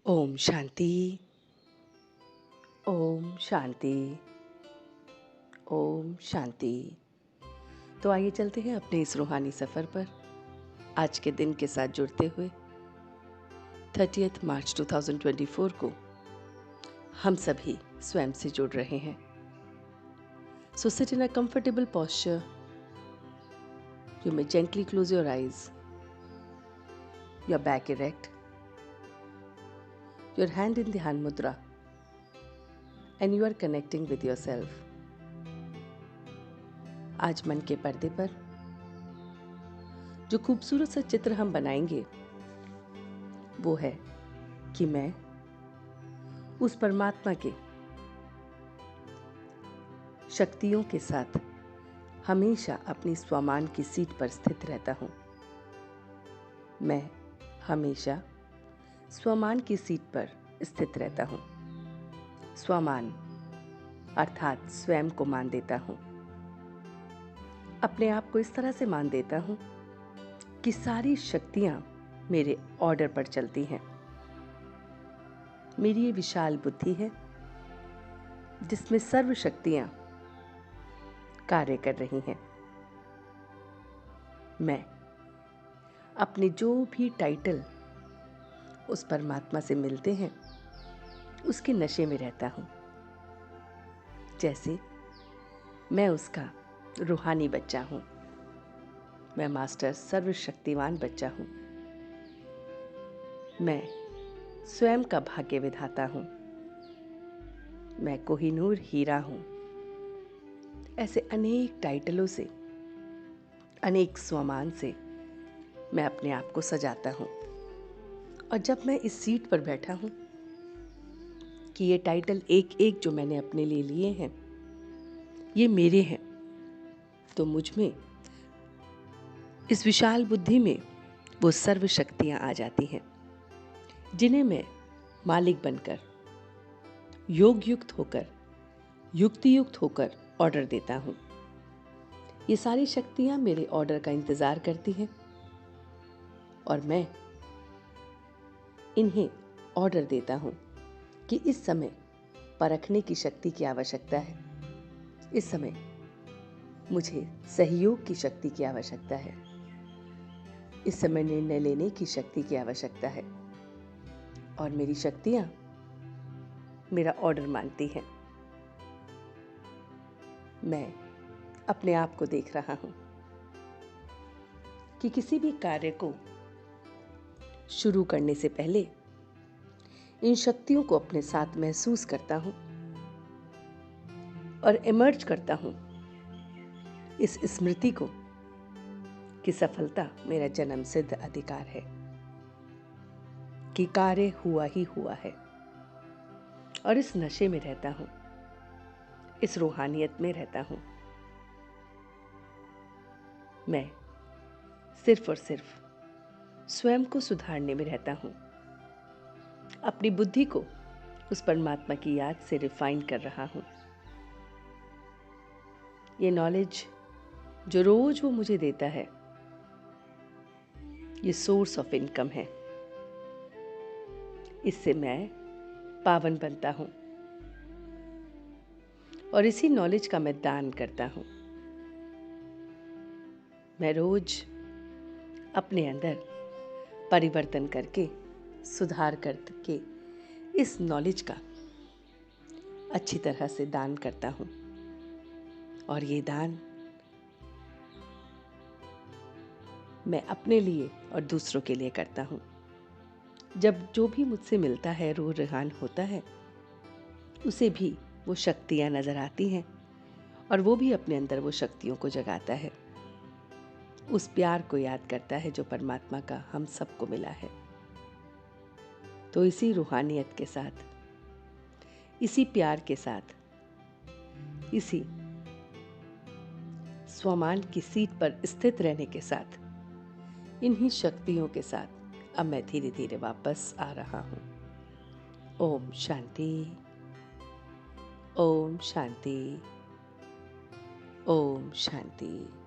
ओम शांति। ओम शांति। ओम शांति। तो आइए चलते हैं अपने इस रूहानी सफ़र पर, आज के दिन के साथ जुड़ते हुए 30 मार्च 2024 को हम सभी स्वयं से जुड़ रहे हैं। So sit in a comfortable posture. You may gently close your eyes, your back erect, your hand in dhyan mudra, and you are connecting with your self. आज मन के पर्दे पर जो खूबसूरत सा चित्र हम बनाएंगे वो है कि मैं उस परमात्मा के शक्तियों के साथ हमेशा अपनी स्वमान की सीट पर स्थित रहता हूँ। मैं हमेशा स्वमान की सीट पर स्थित रहता हूँ। स्वमान अर्थात स्वयं को मान देता हूँ। अपने आप को इस तरह से मान देता हूँ कि सारी शक्तियाँ मेरे ऑर्डर पर चलती हैं। मेरी ये विशाल बुद्धि है जिसमें सर्व शक्तियाँ कार्य कर रही हैं। मैं अपने जो भी टाइटल उस परमात्मा से मिलते हैं उसके नशे में रहता हूँ। जैसे मैं उसका रूहानी बच्चा हूँ, मैं मास्टर सर्वशक्तिवान बच्चा हूँ, मैं स्वयं का भाग्य विधाता हूँ, मैं कोहिनूर हीरा हूँ। ऐसे अनेक टाइटलों से, अनेक स्वमान से मैं अपने आप को सजाता हूँ। और जब मैं इस सीट पर बैठा हूँ कि ये टाइटल एक एक जो मैंने अपने लिए लिए हैं ये मेरे हैं, तो मुझ में इस विशाल बुद्धि में वो सर्व शक्तियाँ आ जाती हैं जिन्हें मैं मालिक बनकर, योग युक्त होकर, युक्ति युक्त होकर ऑर्डर देता हूँ। ये सारी शक्तियाँ मेरे ऑर्डर का इंतज़ार करती हैं और मैं इन्हें ऑर्डर देता हूँ कि इस समय परखने की शक्ति की आवश्यकता है, इस समय मुझे सहयोग की शक्ति की आवश्यकता है, इस समय निर्णय लेने की शक्ति की आवश्यकता है। और मेरी शक्तियाँ मेरा ऑर्डर मानती हैं। मैं अपने आप को देख रहा हूँ कि किसी भी कार्य को शुरू करने से पहले इन शक्तियों को अपने साथ महसूस करता हूँ और इमर्ज करता हूँ इस स्मृति को कि सफलता मेरा जन्म सिद्ध अधिकार है, कि कार्य हुआ ही हुआ है। और इस नशे में रहता हूँ, इस रूहानियत में रहता हूँ। मैं सिर्फ और सिर्फ स्वयं को सुधारने में रहता हूँ। अपनी बुद्धि को उस परमात्मा की याद से रिफाइन कर रहा हूँ। ये नॉलेज जो रोज वो मुझे देता है ये सोर्स ऑफ इनकम है। इससे मैं पावन बनता हूँ और इसी नॉलेज का मैं दान करता हूँ। मैं रोज अपने अंदर परिवर्तन करके, सुधार करके इस नॉलेज का अच्छी तरह से दान करता हूँ। और ये दान मैं अपने लिए और दूसरों के लिए करता हूँ। जब जो भी मुझसे मिलता है, रूह रिहान होता है, उसे भी वो शक्तियाँ नज़र आती हैं और वो भी अपने अंदर वो शक्तियों को जगाता है। उस प्यार को याद करता है जो परमात्मा का हम सबको मिला है। तो इसी रूहानियत के साथ, इसी प्यार के साथ, इसी स्वमान की सीट पर स्थित रहने के साथ, इन्हीं शक्तियों के साथ अब मैं धीरे धीरे वापस आ रहा हूँ। ओम शांति। ओम शांति। ओम शांति।